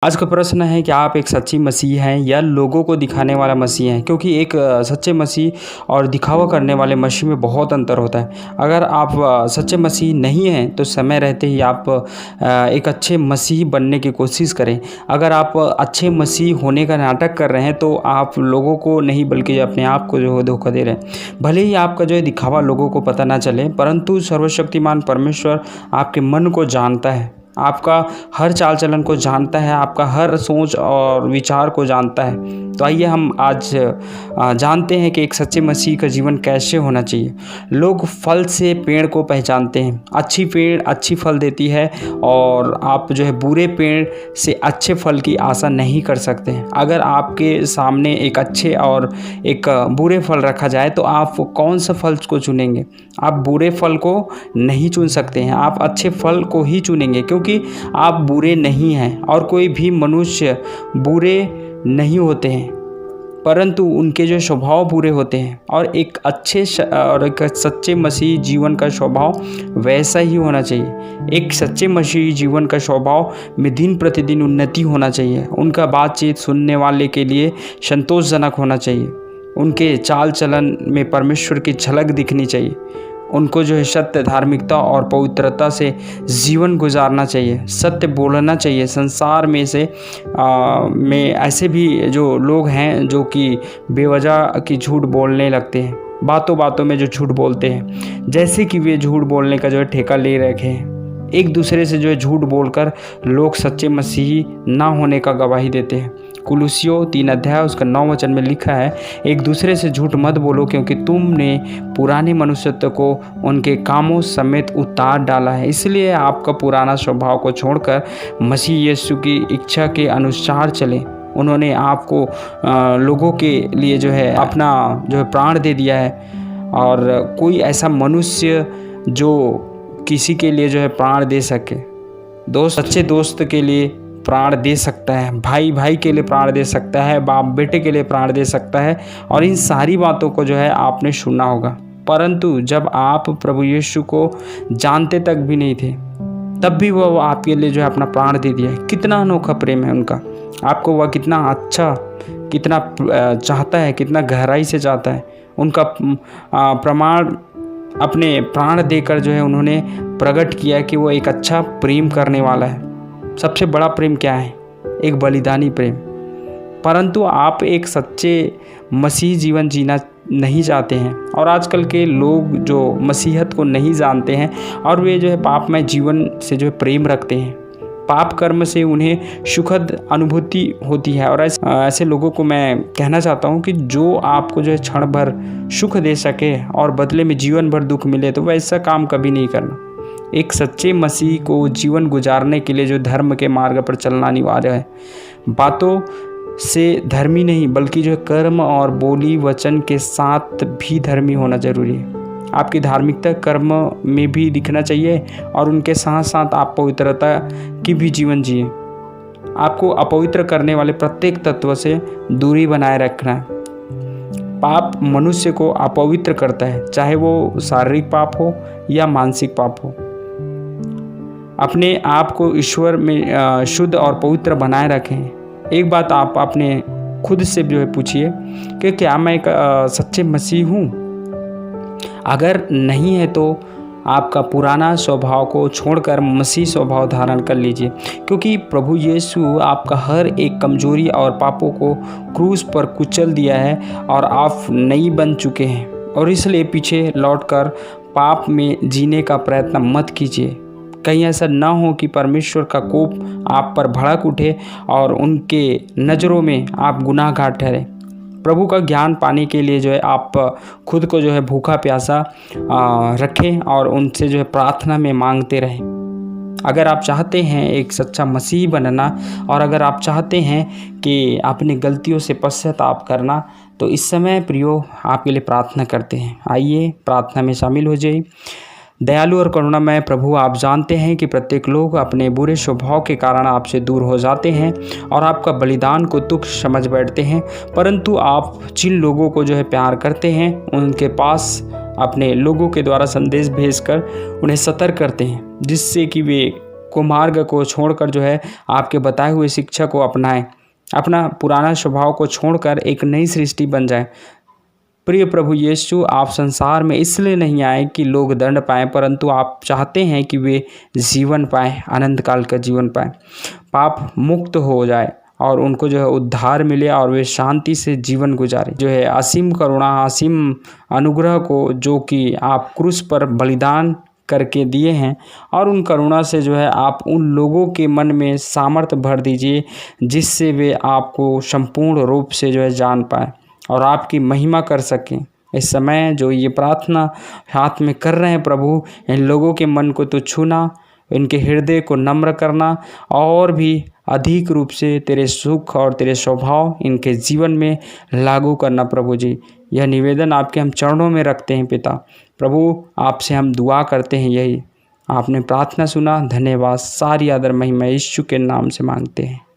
आज का प्रश्न है कि आप एक सच्ची मसीह हैं या लोगों को दिखाने वाला मसीह हैं, क्योंकि एक सच्चे मसीह और दिखावा करने वाले मसीह में बहुत अंतर होता है। अगर आप सच्चे मसीह नहीं हैं तो समय रहते ही आप एक अच्छे मसीह बनने की कोशिश करें। अगर आप अच्छे मसीह होने का नाटक कर रहे हैं तो आप लोगों को नहीं बल्कि अपने आप को जो है धोखा दे रहे हैं। भले ही आपका जो है दिखावा लोगों को पता ना चले, परंतु सर्वशक्तिमान परमेश्वर आपके मन को जानता है, आपका हर चाल चलन को जानता है, आपका हर सोच और विचार को जानता है। तो आइए हम आज जानते हैं कि एक सच्चे मसीह का जीवन कैसे होना चाहिए। लोग फल से पेड़ को पहचानते हैं। अच्छी पेड़ अच्छी फल देती है और आप जो है बुरे पेड़ से अच्छे फल की आशा नहीं कर सकते हैं। अगर आपके सामने एक अच्छे और एक बुरे फल रखा जाए तो आप कौन सा फल को चुनेंगे? आप बुरे फल को नहीं चुन सकते हैं, आप अच्छे फल को ही चुनेंगे, क्योंकि आप बुरे नहीं हैं और कोई भी मनुष्य बुरे नहीं होते हैं, परंतु उनके जो स्वभाव बुरे होते हैं। और एक अच्छे और एक सच्चे मसीह जीवन का स्वभाव वैसा ही होना चाहिए। एक सच्चे मसीह जीवन का स्वभाव में दिन प्रतिदिन उन्नति होना चाहिए। उनका बातचीत सुनने वाले के लिए संतोषजनक होना चाहिए। उनके चाल चलन में परमेश्वर की झलक दिखनी चाहिए। उनको जो है सत्य, धार्मिकता और पवित्रता से जीवन गुजारना चाहिए। सत्य बोलना चाहिए। संसार में में ऐसे भी जो लोग हैं जो कि बेवजह की झूठ बोलने लगते हैं, बातों बातों में जो झूठ बोलते हैं, जैसे कि वे झूठ बोलने का जो है ठेका ले रखे हैं। एक दूसरे से जो है झूठ बोलकर लोग सच्चे मसीही ना होने का गवाही देते हैं। कुलुस्सियों 3 अध्याय उसका 9 वचन में लिखा है, एक दूसरे से झूठ मत बोलो, क्योंकि तुमने पुराने मनुष्यत्व को उनके कामों समेत उतार डाला है। इसलिए आपका पुराना स्वभाव को छोड़कर मसीह यीशु की इच्छा के अनुसार चलें। उन्होंने आपको लोगों के लिए जो है अपना जो है प्राण दे दिया है, और कोई ऐसा मनुष्य जो किसी के लिए जो है प्राण दे सके, दोस्त सच्चे दोस्त के लिए प्राण दे सकता है, भाई भाई के लिए प्राण दे सकता है, बाप बेटे के लिए प्राण दे सकता है। और इन सारी बातों को जो है आपने सुना होगा, परंतु जब आप प्रभु यीशु को जानते तक भी नहीं थे तब भी वह आपके लिए जो है अपना प्राण दे दिया है। कितना अनोखा प्रेम है उनका। आपको वह कितना अच्छा, कितना चाहता है, कितना गहराई से चाहता है। उनका प्रमाण अपने प्राण देकर जो है उन्होंने प्रकट किया कि वो एक अच्छा प्रेम करने वाला है। सबसे बड़ा प्रेम क्या है? एक बलिदानी प्रेम। परंतु आप एक सच्चे मसीह जीवन जीना नहीं चाहते हैं, और आजकल के लोग जो मसीहत को नहीं जानते हैं और वे जो है पापमय जीवन से जो है प्रेम रखते हैं। पाप कर्म से उन्हें सुखद अनुभूति होती है। और ऐसे लोगों को मैं कहना चाहता हूँ कि जो आपको जो है क्षण भर सुख दे सके और बदले में जीवन भर दुख मिले, तो वैसा काम कभी नहीं करना। एक सच्चे मसीह को जीवन गुजारने के लिए जो धर्म के मार्ग पर चलना अनिवार्य है। बातों से धर्मी नहीं, बल्कि जो है कर्म और बोली वचन के साथ भी धर्मी होना जरूरी है। आपकी धार्मिकता कर्म में भी दिखना चाहिए और उनके साथ साथ आप पवित्रता की भी जीवन जिए। आपको अपवित्र करने वाले प्रत्येक तत्व से दूरी बनाए रखना है। पाप मनुष्य को अपवित्र करता है, चाहे वो शारीरिक पाप हो या मानसिक पाप हो। अपने आप को ईश्वर में शुद्ध और पवित्र बनाए रखें। एक बात आप अपने खुद से जो है पूछिए कि क्या मैं एक सच्चे मसीह हूँ? अगर नहीं है तो आपका पुराना स्वभाव को छोड़कर मसीह स्वभाव धारण कर लीजिए, क्योंकि प्रभु यीशु आपका हर एक कमजोरी और पापों को क्रूस पर कुचल दिया है और आप नई बन चुके हैं। और इसलिए पीछे लौटकर पाप में जीने का प्रयत्न मत कीजिए। कहीं ऐसा ना हो कि परमेश्वर का कोप आप पर भड़क उठे और उनके नज़रों में आप गुनाहगार ठहरे। प्रभु का ज्ञान पाने के लिए जो है आप खुद को जो है भूखा प्यासा रखें और उनसे जो है प्रार्थना में मांगते रहें। अगर आप चाहते हैं एक सच्चा मसीह बनना, और अगर आप चाहते हैं कि अपनी गलतियों से पश्चाताप करना, तो इस समय प्रियो आपके लिए प्रार्थना करते हैं। आइए प्रार्थना में शामिल हो जाइए। दयालु और करुणामय प्रभु, आप जानते हैं कि प्रत्येक लोग अपने बुरे स्वभाव के कारण आपसे दूर हो जाते हैं और आपका बलिदान को तुच्छ समझ बैठते हैं, परंतु आप जिन लोगों को जो है प्यार करते हैं उनके पास अपने लोगों के द्वारा संदेश भेजकर उन्हें सतर्क करते हैं, जिससे कि वे कुमार्ग को छोड़कर जो है आपके बताए हुए शिक्षा को अपनाएं, अपना पुराना स्वभाव को छोड़कर एक नई सृष्टि बन जाए। प्रिय प्रभु यीशु, आप संसार में इसलिए नहीं आए कि लोग दंड पाएं, परंतु आप चाहते हैं कि वे जीवन पाएं, अनंत काल का जीवन पाएं, पाप मुक्त हो जाए और उनको जो है उद्धार मिले और वे शांति से जीवन गुजारें। जो है असीम करुणा, असीम अनुग्रह को जो कि आप क्रूस पर बलिदान करके दिए हैं, और उन करुणा से जो है आप उन लोगों के मन में सामर्थ्य भर दीजिए जिससे वे आपको संपूर्ण रूप से जो है जान पाए और आपकी महिमा कर सकें। इस समय जो ये प्रार्थना हाथ में कर रहे हैं प्रभु, इन लोगों के मन को तो छूना, इनके हृदय को नम्र करना और भी अधिक रूप से तेरे सुख और तेरे स्वभाव इनके जीवन में लागू करना। प्रभु जी, यह निवेदन आपके हम चरणों में रखते हैं पिता। प्रभु, आपसे हम दुआ करते हैं, यही आपने प्रार्थना सुना। धन्यवाद। सारी आदर महिमा यीशु के नाम से मांगते हैं।